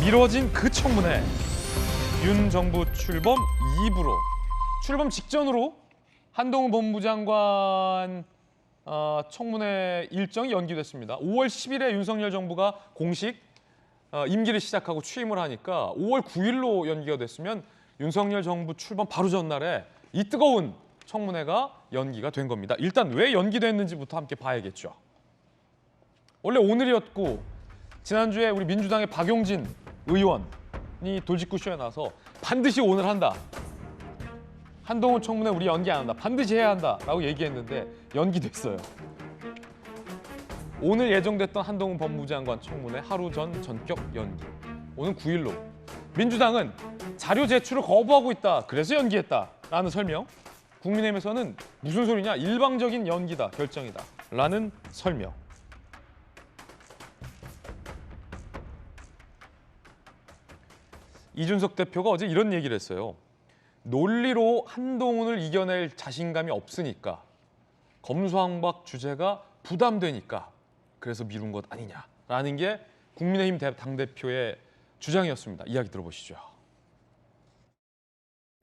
미뤄진 그 청문회. 윤 정부 출범 2부로 출범 직전으로 한동훈 법무장관 청문회 일정이 연기됐습니다. 5월 10일에 윤석열 정부가 공식 임기를 시작하고 취임을 하니까 5월 9일로 연기가 됐으면 윤석열 정부 출범 바로 전날에 이 뜨거운 청문회가 연기가 된 겁니다. 일단 왜 연기됐는지부터 함께 봐야겠죠. 원래 오늘이었고 지난주에 우리 민주당의 박용진 의원이 돌직구쇼에 나서 반드시 오늘 한다. 한동훈 청문회 우리 연기 안 한다. 반드시 해야 한다라고 얘기했는데 연기됐어요. 오늘 예정됐던 한동훈 법무장관 청문회 하루 전 전격 연기. 오늘 9일로. 민주당은 자료 제출을 거부하고 있다. 그래서 연기했다라는 설명. 국민의힘에서는 무슨 소리냐? 일방적인 연기다. 결정이다. 라는 설명. 이준석 대표가 어제 이런 얘기를 했어요. 논리로 한동훈을 이겨낼 자신감이 없으니까 검수완박 주제가 부담되니까 그래서 미룬 것 아니냐라는 게 국민의힘 당대표의 주장이었습니다. 이야기 들어보시죠.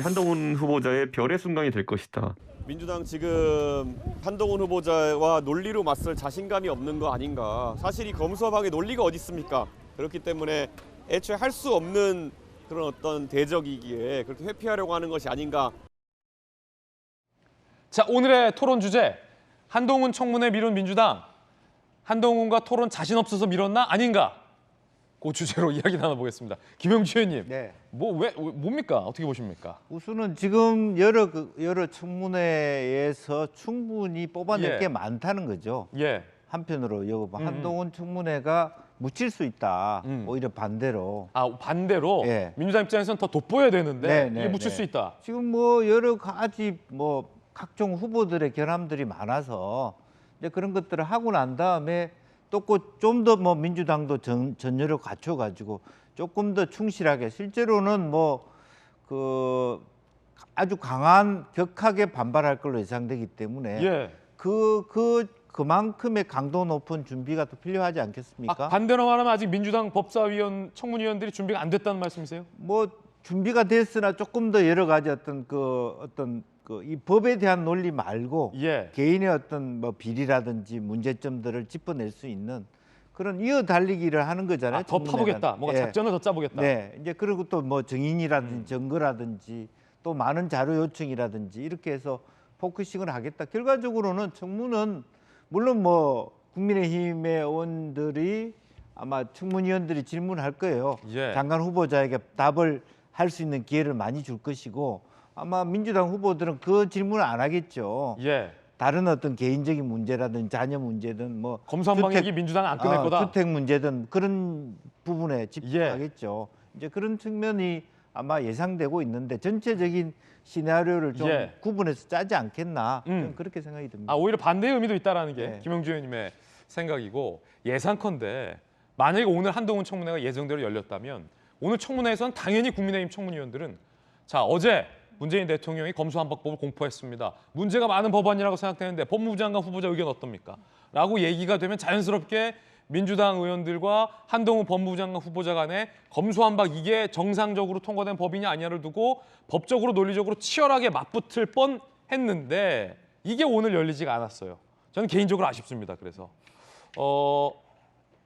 한동훈 후보자의 별의 순간이 될 것이다. 민주당 지금 한동훈 후보자와 논리로 맞설 자신감이 없는 거 아닌가. 사실 이 검수완박의 논리가 어디 있습니까? 그렇기 때문에 애초에 할 수 없는 그런 어떤 대적이기에 그렇게 회피하려고 하는 것이 아닌가. 자, 오늘의 토론 주제. 한동훈 청문회 미룬 민주당. 한동훈과 토론 자신 없어서 미뤘나? 아닌가? 그 주제로 이야기 나눠보겠습니다. 김영주 의원님. 네. 뭡니까? 어떻게 보십니까? 우선은 지금 여러 청문회에서 충분히 뽑아낼 예. 게 많다는 거죠. 예. 한편으로 한동훈 청문회가 묻힐 수 있다. 오히려 반대로. 반대로 예. 민주당 입장에서는 더 돋보여야 되는데 네, 이게 묻힐 네. 수 있다. 지금 여러 가지 각종 후보들의 결함들이 많아서 이제 그런 것들을 하고 난 다음에 또 좀 더 민주당도 전열을 갖춰가지고 조금 더 충실하게 실제로는 아주 격하게 반발할 걸로 예상되기 때문에 예. 그만큼의 강도 높은 준비가 또 필요하지 않겠습니까? 반대로 말하면 아직 민주당 법사위원 청문위원들이 준비가 안 됐다는 말씀이세요? 준비가 됐으나 조금 더 여러 가지 이 법에 대한 논리 말고 예. 개인의 어떤 비리라든지 문제점들을 짚어낼 수 있는 그런 이어달리기를 하는 거잖아요. 더 파보겠다. 뭔가 예. 작전을 더 짜보겠다. 네, 이제 그리고 또 증인이라든지 증거라든지 또 많은 자료 요청이라든지 이렇게 해서 포커싱을 하겠다. 결과적으로는 청문은 물론 국민의힘의 의원들이 아마 청문위원들이 질문할 거예요. 예. 장관 후보자에게 답을 할 수 있는 기회를 많이 줄 것이고 아마 민주당 후보들은 그 질문을 안 하겠죠. 예. 다른 어떤 개인적인 문제라든 자녀 문제든 검수완박 얘기 민주당은 안 꺼낼 거다. 주택 문제든 그런 부분에 집중하겠죠. 이제 그런 측면이 아마 예상되고 있는데 전체적인 시나리오를 좀 예. 구분해서 짜지 않겠나 저는 그렇게 생각이 듭니다. 오히려 반대의 의미도 있다라는 게 네. 김영주 의원님의 생각이고 예상컨대 만약에 오늘 한동훈 청문회가 예정대로 열렸다면 오늘 청문회에서는 당연히 국민의힘 청문위원들은 자 어제 문재인 대통령이 검수완박법을 공포했습니다. 문제가 많은 법안이라고 생각되는데 법무부 장관 후보자 의견 어떻습니까? 라고 얘기가 되면 자연스럽게 민주당 의원들과 한동훈 법무부 장관 후보자 간에 검수완박 이게 정상적으로 통과된 법이냐 아니냐를 두고 법적으로 논리적으로 치열하게 맞붙을 뻔했는데 이게 오늘 열리지가 않았어요. 저는 개인적으로 아쉽습니다. 그래서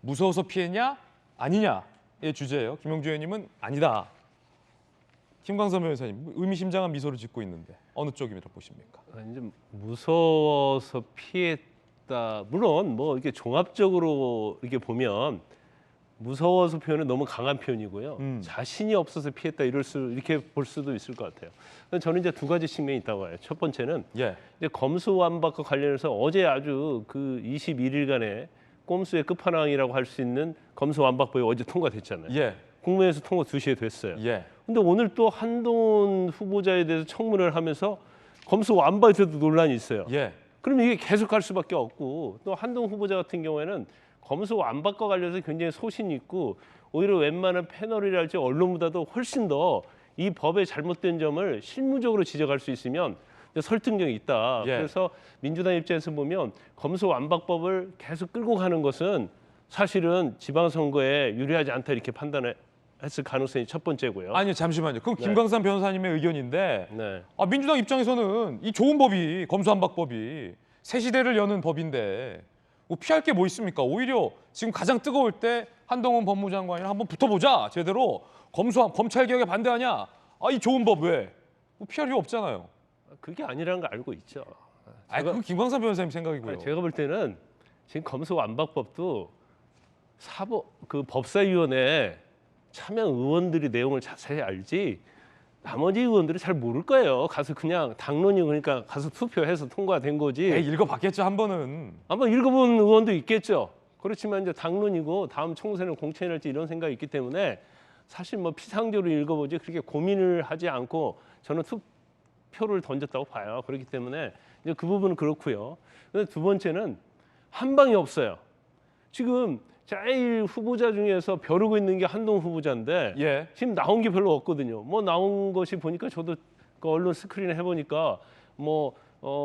무서워서 피했냐 아니냐의 주제예요. 김영주 의원님은 아니다. 김광선 변호사님 의미심장한 미소를 짓고 있는데 어느 쪽이라고 보십니까? 이제 무서워서 피했다. 물론 이렇게 종합적으로 이렇게 보면 무서워서 표현은 너무 강한 표현이고요. 자신이 없어서 피했다 이렇게 볼 수도 있을 것 같아요. 저는 이제 두 가지 측면이 있다고 봐요. 첫 번째는 예. 이제 검수완박과 관련해서 어제 아주 그 21일간의 꼼수의 끝판왕이라고 할 수 있는 검수완박법이 어제 통과됐잖아요. 예. 국무회에서 통과 2시에 됐어요. 예. 근데 오늘 또 한동훈 후보자에 대해서 청문회를 하면서 검수완박에 대해서도 논란이 있어요. 예. 그럼 이게 계속 갈 수밖에 없고 또 한동훈 후보자 같은 경우에는 검수완박과 관련해서 굉장히 소신이 있고 오히려 웬만한 패널이랄지 언론보다도 훨씬 더 이 법의 잘못된 점을 실무적으로 지적할 수 있으면 설득력이 있다. 예. 그래서 민주당 입장에서 보면 검수완박법을 계속 끌고 가는 것은 사실은 지방선거에 유리하지 않다 이렇게 판단을 했을 가능성이 첫 번째고요. 아니요, 잠시만요. 그건 네. 김광삼 변호사님의 의견인데 네. 민주당 입장에서는 이 좋은 법이 검수완박법이 새 시대를 여는 법인데 뭐 피할 게 뭐 있습니까? 오히려 지금 가장 뜨거울 때 한동훈 법무장관이랑 한번 붙어보자. 제대로 검찰 개혁에 반대하냐? 이 좋은 법 왜? 뭐 피할 이유 없잖아요. 그게 아니라는 거 알고 있죠. 그건 김광삼 변호사님 생각이고요. 제가 볼 때는 지금 검수완박법도 그 법사위원회 참여 의원들이 내용을 자세히 알지 나머지 의원들이 잘 모를 거예요. 가서 그냥 당론이 그러니까 가서 투표해서 통과된 거지. 읽어봤겠죠, 한 번은. 한번 읽어본 의원도 있겠죠. 그렇지만 이제 당론이고 다음 총선을 공천할지 이런 생각이 있기 때문에 사실 뭐 피상적으로 읽어보지 그렇게 고민을 하지 않고 저는 투표를 던졌다고 봐요. 그렇기 때문에 이제 그 부분은 그렇고요. 근데 두 번째는 한 방이 없어요. 지금 제일 후보자 중에서 벼르고 있는 게 한동훈 후보자인데 예. 지금 나온 게 별로 없거든요. 뭐 나온 것이 보니까 저도 그 언론 스크린을 해보니까 뭐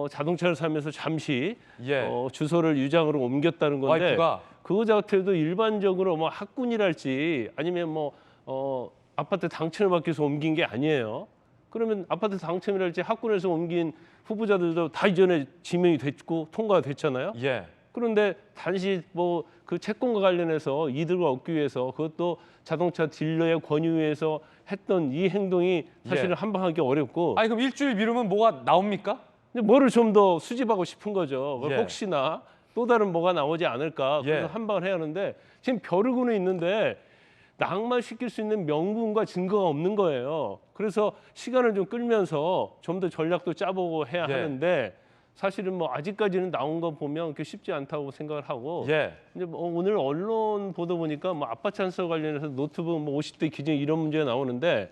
자동차를 사면서 잠시 예. 주소를 유장으로 옮겼다는 건데 와이프가 그거 자체도 일반적으로 뭐 학군이랄지 아니면 뭐 아파트 당첨을 받기 위해서 옮긴 게 아니에요. 그러면 아파트 당첨이랄지 학군에서 옮긴 후보자들도 다 이전에 지명이 됐고 통과가 됐잖아요. 예. 그런데 단지 뭐 그 채권과 관련해서 이득을 얻기 위해서 그것도 자동차 딜러의 권유에서 했던 이 행동이 사실은 예. 한방하기 어렵고 그럼 일주일 미루면 뭐가 나옵니까? 근데 뭐를 좀 더 수집하고 싶은 거죠. 예. 혹시나 또 다른 뭐가 나오지 않을까 그래서 예. 한방을 해야 하는데 지금 벼르고는 있는데 낙마시킬 수 있는 명분과 증거가 없는 거예요. 그래서 시간을 좀 끌면서 좀 더 전략도 짜보고 해야 예. 하는데 사실은 뭐 아직까지는 나온 거 보면 그렇게 쉽지 않다고 생각을 하고 예. 이제 뭐 오늘 언론 보도 보니까 뭐 아빠 찬스 관련해서 노트북 뭐 50대 기준 이런 문제가 나오는데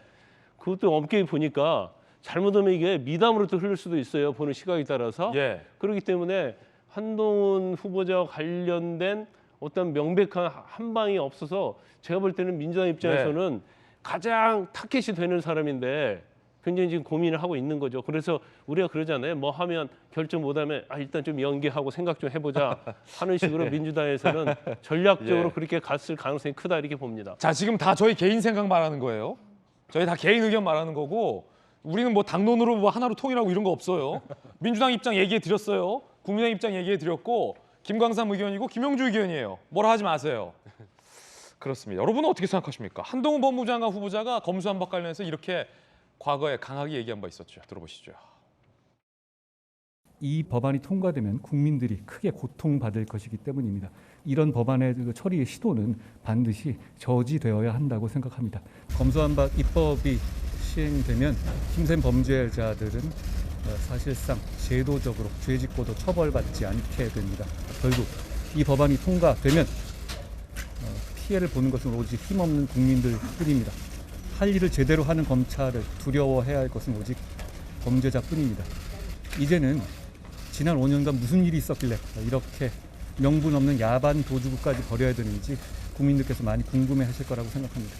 그것도 엄격히 보니까 잘못하면 이게 미담으로 또 흘릴 수도 있어요. 보는 시각에 따라서. 예. 그렇기 때문에 한동훈 후보자와 관련된 어떤 명백한 한 방이 없어서 제가 볼 때는 민주당 입장에서는 가장 타겟이 되는 사람인데 굉장히 지금 고민을 하고 있는 거죠. 그래서 우리가 그러잖아요. 뭐 하면 결정 못하면 일단 좀 연기하고 생각 좀 해보자 하는 식으로 민주당에서는 전략적으로 예. 그렇게 갔을 가능성이 크다 이렇게 봅니다. 자, 지금 다 저희 개인 생각 말하는 거예요. 저희 다 개인 의견 말하는 거고 우리는 뭐 당론으로 뭐 하나로 통일하고 이런 거 없어요. 민주당 입장 얘기해 드렸어요. 국민의힘 입장 얘기해 드렸고 김광삼 의견이고 김영주 의견이에요. 뭐라 하지 마세요. 그렇습니다. 여러분은 어떻게 생각하십니까? 한동훈 법무장관 후보자가 검수완박 관련해서 이렇게 과거에 강하게 얘기한 바 있었죠. 들어보시죠. 이 법안이 통과되면 국민들이 크게 고통받을 것이기 때문입니다. 이런 법안의 처리 시도는 반드시 저지되어야 한다고 생각합니다. 검수완박 입법이 시행되면 힘센 범죄자들은 사실상 제도적으로 죄짓고도 처벌받지 않게 됩니다. 결국 이 법안이 통과되면 피해를 보는 것은 오직 힘없는 국민들뿐입니다. 할 일을 제대로 하는 검찰을 두려워해야 할 것은 오직 범죄자뿐입니다. 이제는 지난 5년간 무슨 일이 있었길래 이렇게 명분 없는 야반 도주구까지 벌여야 되는지 국민들께서 많이 궁금해하실 거라고 생각합니다.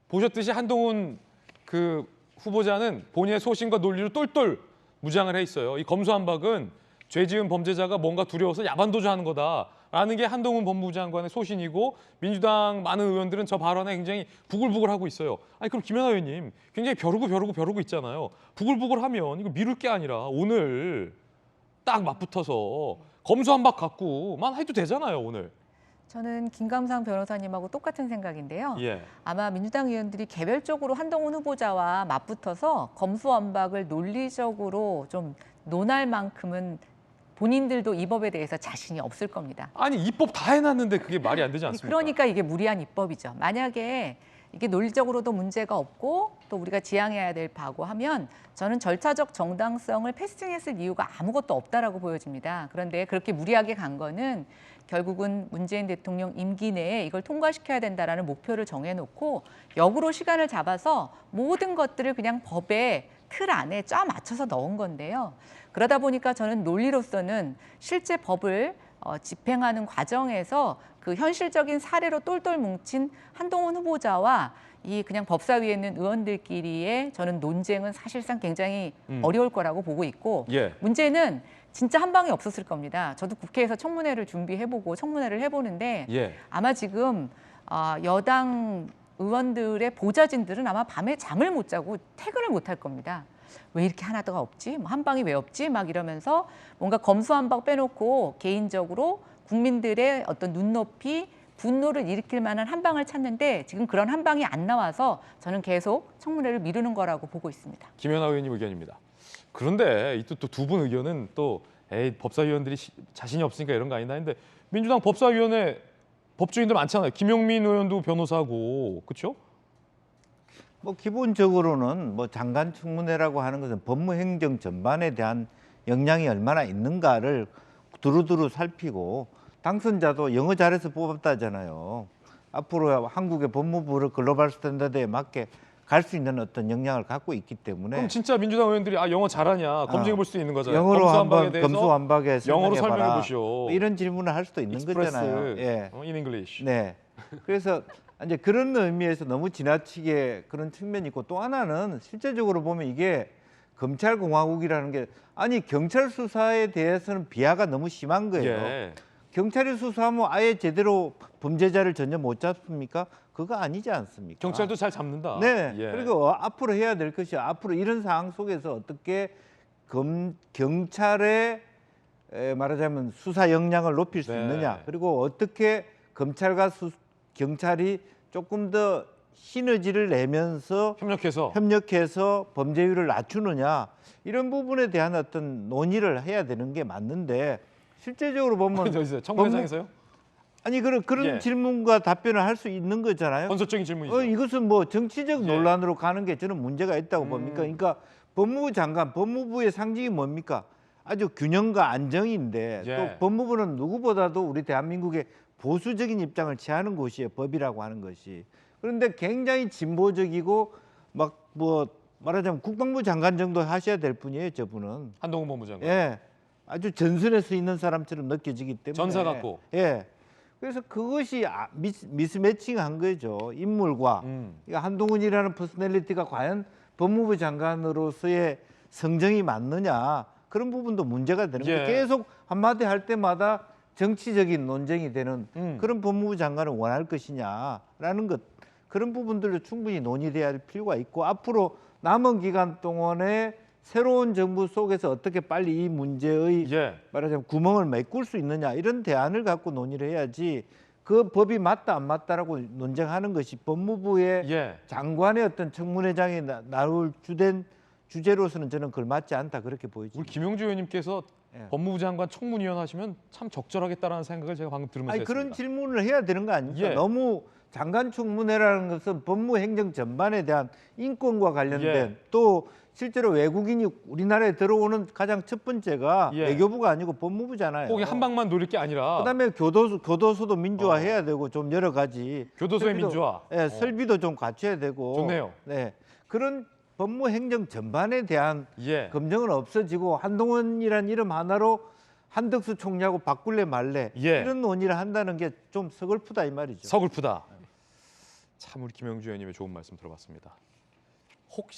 보셨듯이 한동훈 그 후보자는 본인의 소신과 논리로 똘똘 무장을 해 있어요. 이 검수완박은 죄 지은 범죄자가 뭔가 두려워서 야반 도주하는 거다라는 게 한동훈 법무장관의 소신이고 민주당 많은 의원들은 저 발언에 굉장히 부글부글하고 있어요. 그럼 김연아 의원님 굉장히 벼르고 있잖아요. 부글부글하면 이거 미룰 게 아니라 오늘 딱 맞붙어서 검수완박 갖고만 해도 되잖아요, 오늘. 저는 김감상 변호사님하고 똑같은 생각인데요. 예. 아마 민주당 의원들이 개별적으로 한동훈 후보자와 맞붙어서 검수완박을 논리적으로 좀 논할 만큼은 본인들도 이 법에 대해서 자신이 없을 겁니다. 입법 다 해놨는데 그게 말이 안 되지 않습니까? 그러니까 이게 무리한 입법이죠. 만약에 이게 논리적으로도 문제가 없고 또 우리가 지향해야 될 바고 하면 저는 절차적 정당성을 패스팅했을 이유가 아무것도 없다라고 보여집니다. 그런데 그렇게 무리하게 간 거는 결국은 문재인 대통령 임기 내에 이걸 통과시켜야 된다라는 목표를 정해놓고 역으로 시간을 잡아서 모든 것들을 그냥 법의 틀 안에 쫙 맞춰서 넣은 건데요. 그러다 보니까 저는 논리로서는 실제 법을 집행하는 과정에서 그 현실적인 사례로 똘똘 뭉친 한동훈 후보자와 이 그냥 법사위에 있는 의원들끼리의 저는 논쟁은 사실상 굉장히 어려울 거라고 보고 있고 예. 문제는 진짜 한 방이 없었을 겁니다. 저도 국회에서 청문회를 준비해보고 청문회를 해보는데 예. 아마 지금 여당 의원들의 보좌진들은 아마 밤에 잠을 못 자고 퇴근을 못 할 겁니다. 왜 이렇게 하나가 없지? 뭐 한방이 왜 없지? 막 이러면서 뭔가 검수한박 빼놓고 개인적으로 국민들의 어떤 눈높이, 분노를 일으킬 만한 한방을 찾는데 지금 그런 한방이 안 나와서 저는 계속 청문회를 미루는 거라고 보고 있습니다. 김연아 의원님 의견입니다. 그런데 또 두 분 의견은 또 에이, 법사위원들이 자신이 없으니까 이런 거 아니다 했는데 민주당 법사위원회 법조인들 많잖아요. 김용민 의원도 변호사고 그렇죠? 뭐 기본적으로는 뭐 장관 청문회라고 하는 것은 법무행정 전반에 대한 영향이 얼마나 있는가를 두루두루 살피고 당선자도 영어 잘해서 뽑았다잖아요. 앞으로 한국의 법무부를 글로벌 스탠다드에 맞게 갈 수 있는 어떤 역량을 갖고 있기 때문에 그럼 진짜 민주당 의원들이 영어 잘하냐 검증해 볼 수 있는 거잖아요. 영어로 검수한박에 한번 대해서 검수완박에 영어로 설명해봐라. 설명해 보시오. 뭐 이런 질문을 할 수도 있는 익스프레스 거잖아요. 예. in English. 네. 그래서 이제 그런 의미에서 너무 지나치게 그런 측면이 있고 또 하나는 실제적으로 보면 이게 검찰공화국이라는 게 아니 경찰 수사에 대해서는 비하가 너무 심한 거예요. 예. 경찰이 수사하면 아예 제대로 범죄자를 전혀 못 잡습니까? 그거 아니지 않습니까? 경찰도 잘 잡는다. 네. 예. 그리고 앞으로 해야 될 것이 앞으로 이런 상황 속에서 어떻게 경찰의 말하자면 수사 역량을 높일 수 네. 있느냐, 그리고 어떻게 검찰과 경찰이 조금 더 시너지를 내면서 협력해서 범죄율을 낮추느냐, 이런 부분에 대한 어떤 논의를 해야 되는 게 맞는데 실제적으로 보면 청문회장에서요? 아니 그런 예. 질문과 답변을 할 수 있는 거잖아요. 건설적인 질문이죠. 이것은 뭐 정치적 예. 논란으로 가는 게 저는 문제가 있다고 봅니까? 그러니까 법무부 장관, 법무부의 상징이 뭡니까? 아주 균형과 안정인데 예. 또 법무부는 누구보다도 우리 대한민국의 보수적인 입장을 취하는 곳이에요. 법이라고 하는 것이. 그런데 굉장히 진보적이고 막 뭐 말하자면 국방부 장관 정도 하셔야 될 분이에요. 저분은. 한동훈 법무장관. 예. 아주 전선에 서 있는 사람처럼 느껴지기 때문에. 전사 같고. 예. 그래서 그것이 미스매칭한 거죠. 인물과. 그러니까 한동훈이라는 퍼스널리티가 과연 법무부 장관으로서의 성정이 맞느냐. 그런 부분도 문제가 되는 거예요. 예. 계속 한마디 할 때마다 정치적인 논쟁이 되는 그런 법무부 장관을 원할 것이냐라는 것. 그런 부분들도 충분히 논의돼야 할 필요가 있고 앞으로 남은 기간 동안에 새로운 정부 속에서 어떻게 빨리 이 문제의 예. 말하자면 구멍을 메꿀 수 있느냐 이런 대안을 갖고 논의를 해야지 그 법이 맞다 안 맞다라고 논쟁하는 것이 법무부의 예. 장관의 어떤 청문회장에 나올 주된 주제로서는 저는 걸맞지 않다 그렇게 보이죠. 우리 김용주 의원님께서 예. 법무부 장관 청문위원 하시면 참 적절하겠다라는 생각을 제가 방금 들으면서 아니 했습니다. 그런 질문을 해야 되는 거 아닙니까? 예. 너무 장관 청문회라는 것은 법무행정 전반에 대한 인권과 관련된 예. 또 실제로 외국인이 우리나라에 들어오는 가장 첫 번째가 예. 외교부가 아니고 법무부잖아요. 거기 한 방만 노릴 게 아니라 그다음에 교도소도 민주화해야 되고 좀 여러 가지 교도소의 설비도- 민주화. 예, 설비도 좀 갖춰야 되고 좋네요. 네. 그런 법무행정 전반에 대한 예. 검증은 없어지고 한동훈이란 이름 하나로 한덕수 총리하고 바꿀래 말래 예. 이런 논의를 한다는 게 좀 서글프다 이 말이죠. 서글프다. 참 우리 김용주 의원님의 좋은 말씀 들어봤습니다. 혹시